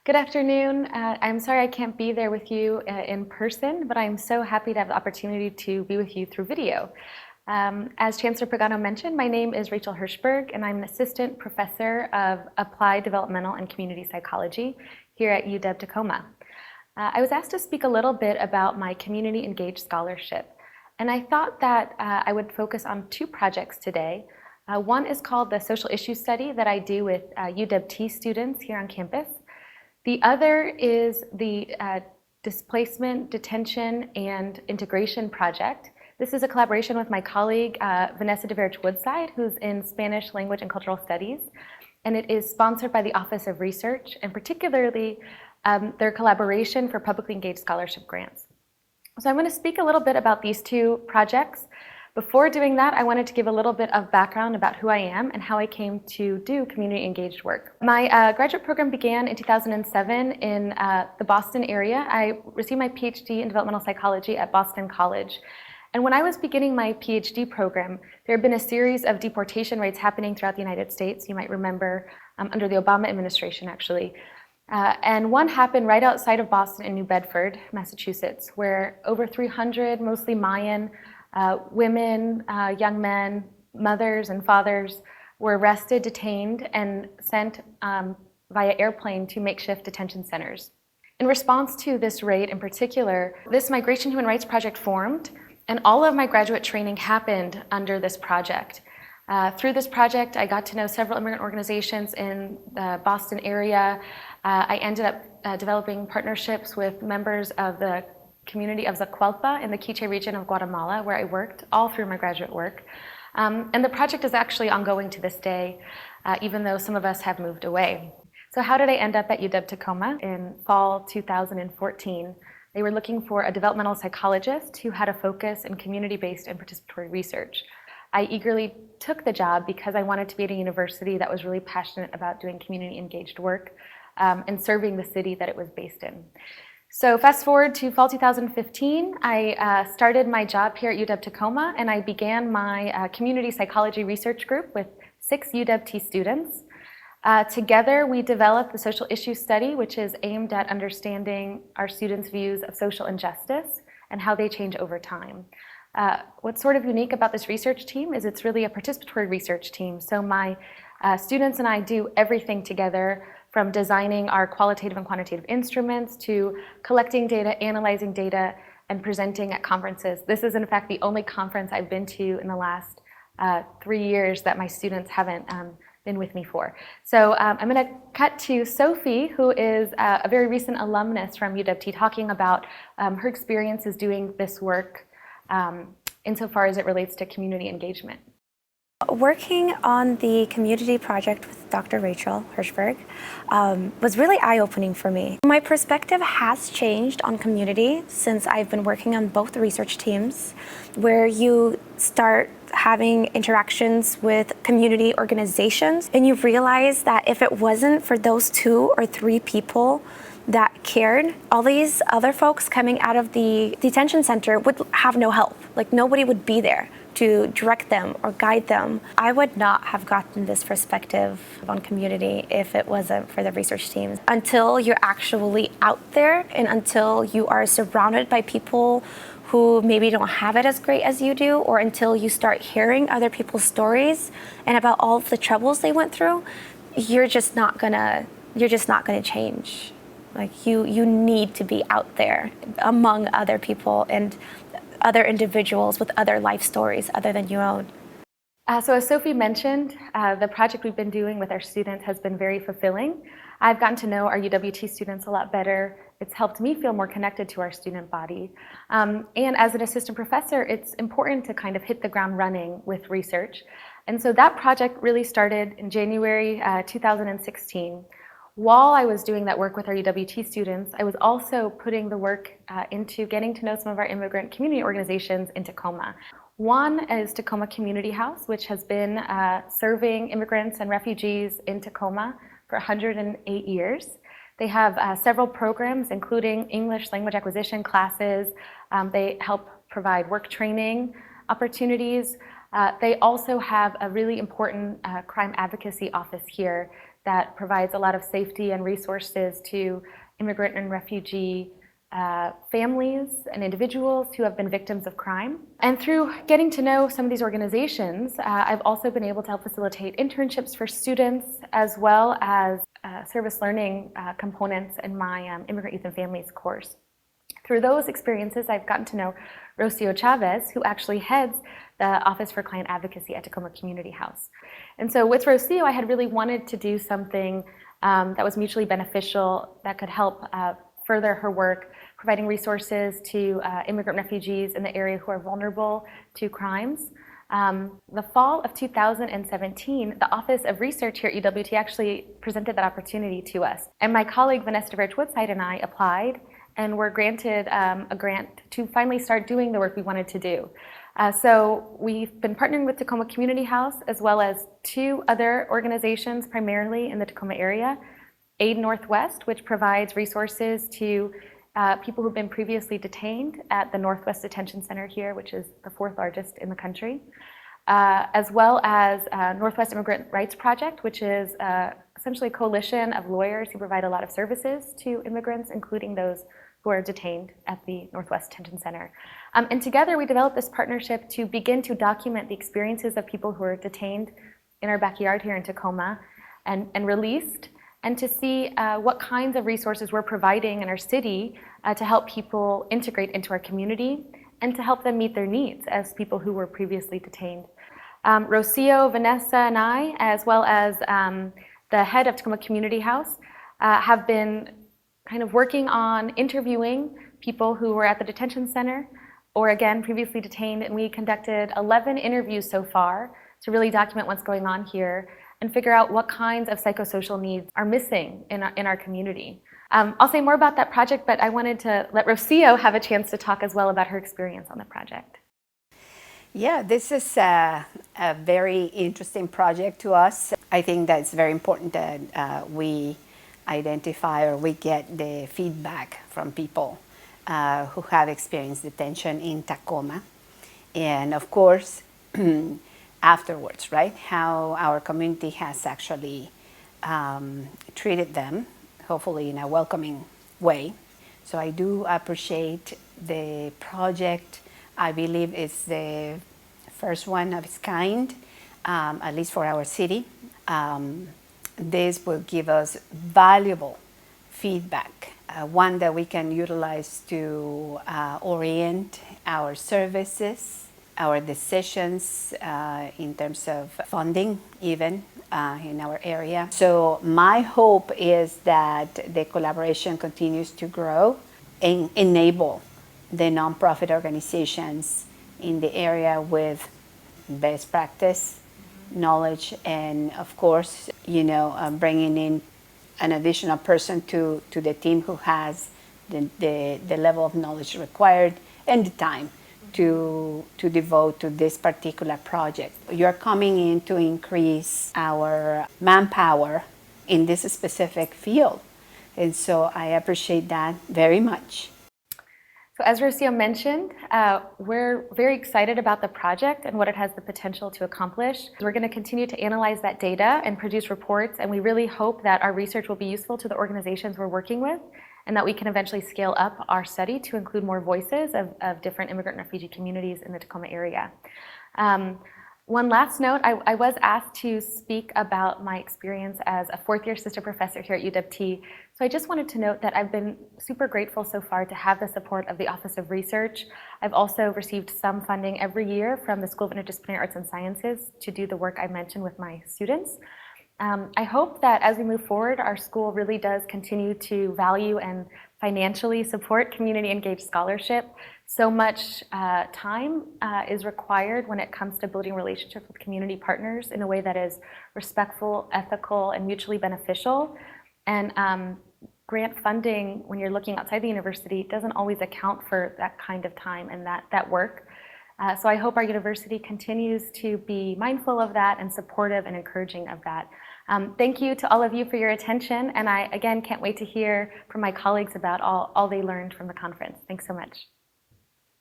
Good afternoon. I'm sorry I can't be there with you in person, but I'm so happy to have the opportunity to be with you through video. As Chancellor Pagano mentioned, my name is Rachel Hershberg, and I'm an assistant professor of applied developmental and community psychology here at UW-Tacoma. I was asked to speak a little bit about my community engaged scholarship, and I thought that I would focus on two projects today. One is called the Social Issues Study that I do with UW-T students here on campus. The other is the Displacement, Detention, and Integration project. This is a collaboration with my colleague Vanessa DeVerich-Woodside, who's in Spanish Language and Cultural Studies, and it is sponsored by the Office of Research, and particularly their collaboration for publicly engaged scholarship grants. So I'm going to speak a little bit about these two projects. Before doing that, I wanted to give a little bit of background about who I am and how I came to do community engaged work. My graduate program began in 2007 in the Boston area. I received my PhD in developmental psychology at Boston College. And when I was beginning my PhD program, there had been a series of deportation rates happening throughout the United States. You might remember under the Obama administration, actually. And one happened right outside of Boston in New Bedford, Massachusetts, where over 300, mostly Mayan, women, young men, mothers, and fathers were arrested, detained, and sent via airplane to makeshift detention centers. In response to this raid in particular, this Migration Human Rights Project formed, and all of my graduate training happened under this project. Through this project, I got to know several immigrant organizations in the Boston area. I ended up developing partnerships with members of the community of Zacualpa in the Quiche region of Guatemala, where I worked all through my graduate work. And the project is actually ongoing to this day, even though some of us have moved away. So how did I end up at UW-Tacoma in fall 2014? They were looking for a developmental psychologist who had a focus in community-based and participatory research. I eagerly took the job because I wanted to be at a university that was really passionate about doing community-engaged work and serving the city that it was based in. So fast forward to fall 2015, I started my job here at UW-Tacoma, and I began my community psychology research group with 6 UW-T students. Together, we developed the Social Issues Study, which is aimed at understanding our students' views of social injustice and how they change over time. What's sort of unique about this research team is it's really a participatory research team. So my students and I do everything together, from designing our qualitative and quantitative instruments to collecting data, analyzing data, and presenting at conferences. This is in fact the only conference I've been to in the last 3 years that my students haven't been with me for. So I'm going to cut to Sophie, who is a very recent alumnus from UW-T, talking about her experiences doing this work insofar as it relates to community engagement. Working on the community project with Dr. Rachel Hershberg was really eye-opening for me. My perspective has changed on community since I've been working on both the research teams, where you start having interactions with community organizations, and you realize that if it wasn't for those 2 or 3 people that cared, all these other folks coming out of the detention center would have no help. Like, nobody would be there to direct them or guide them. I would not have gotten this perspective on community if it wasn't for the research teams. Until you're actually out there and until you are surrounded by people who maybe don't have it as great as you do, or until you start hearing other people's stories and about all of the troubles they went through, you're just not gonna change. Like, you need to be out there among other people and other individuals with other life stories other than your own. So as Sophie mentioned, the project we've been doing with our students has been very fulfilling. I've gotten to know our UW-T students a lot better. It's helped me feel more connected to our student body. And as an assistant professor, it's important to kind of hit the ground running with research. And so that project really started in January 2016. While I was doing that work with our UW-T students, I was also putting the work into getting to know some of our immigrant community organizations in Tacoma. One is Tacoma Community House, which has been serving immigrants and refugees in Tacoma for 108 years. They have several programs, including English language acquisition classes. They help provide work training opportunities. They also have a really important crime advocacy office here that provides a lot of safety and resources to immigrant and refugee families and individuals who have been victims of crime. And through getting to know some of these organizations, I've also been able to help facilitate internships for students, as well as service learning components in my Immigrant Youth and Families course. Through those experiences, I've gotten to know Rocio Chavez, who actually heads the Office for Client Advocacy at Tacoma Community House. And so with Rocio, I had really wanted to do something that was mutually beneficial, that could help further her work, providing resources to immigrant refugees in the area who are vulnerable to crimes. The fall of 2017, the Office of Research here at UWT actually presented that opportunity to us. And my colleague Vanessa DeVerge-Woodside and I applied and were granted a grant to finally start doing the work we wanted to do. So we've been partnering with Tacoma Community House, as well as 2 other organizations, primarily in the Tacoma area. Aid Northwest, which provides resources to people who've been previously detained at the Northwest Detention Center here, which is the 4th largest in the country, as well as Northwest Immigrant Rights Project, which is essentially a coalition of lawyers who provide a lot of services to immigrants, including those who are detained at the Northwest Detention Center. And together we developed this partnership to begin to document the experiences of people who are detained in our backyard here in Tacoma and released, and to see what kinds of resources we're providing in our city to help people integrate into our community and to help them meet their needs as people who were previously detained. Rocio, Vanessa, and I, as well as the head of Tacoma Community House, have been kind of working on interviewing people who were at the detention center or, again, previously detained, and we conducted 11 interviews so far to really document what's going on here and figure out what kinds of psychosocial needs are missing in our community. I'll say more about that project, but I wanted to let Rocio have a chance to talk as well about her experience on the project. Yeah, this is a very interesting project to us. I think that it's very important that we identify or we get the feedback from people who have experienced detention in Tacoma. And of course, afterwards, right? How our community has actually treated them, hopefully in a welcoming way. So I do appreciate the project. I believe it's the first one of its kind, at least for our city. This will give us valuable feedback, one that we can utilize to orient our services, our decisions in terms of funding even in our area. So my hope is that the collaboration continues to grow and enable the nonprofit organizations in the area with best practice, knowledge, and of course, bringing in an additional person to the team who has the level of knowledge required and the time to devote to this particular project. You're coming in to increase our manpower in this specific field. And so I appreciate that very much. So as Rocio mentioned, we're very excited about the project and what it has the potential to accomplish. We're going to continue to analyze that data and produce reports, and we really hope that our research will be useful to the organizations we're working with, and that we can eventually scale up our study to include more voices of different immigrant and refugee communities in the Tacoma area. One last note, I was asked to speak about my experience as a 4th-year assistant professor here at UWT. So I just wanted to note that I've been super grateful so far to have the support of the Office of Research. I've also received some funding every year from the School of Interdisciplinary Arts and Sciences to do the work I mentioned with my students. I hope that as we move forward, our school really does continue to value and financially support community-engaged scholarship. So much time is required when it comes to building relationships with community partners in a way that is respectful, ethical, and mutually beneficial. And grant funding, when you're looking outside the university, doesn't always account for that kind of time and that work. So I hope our university continues to be mindful of that and supportive and encouraging of that. Thank you to all of you for your attention, and I, again, can't wait to hear from my colleagues about all they learned from the conference. Thanks so much.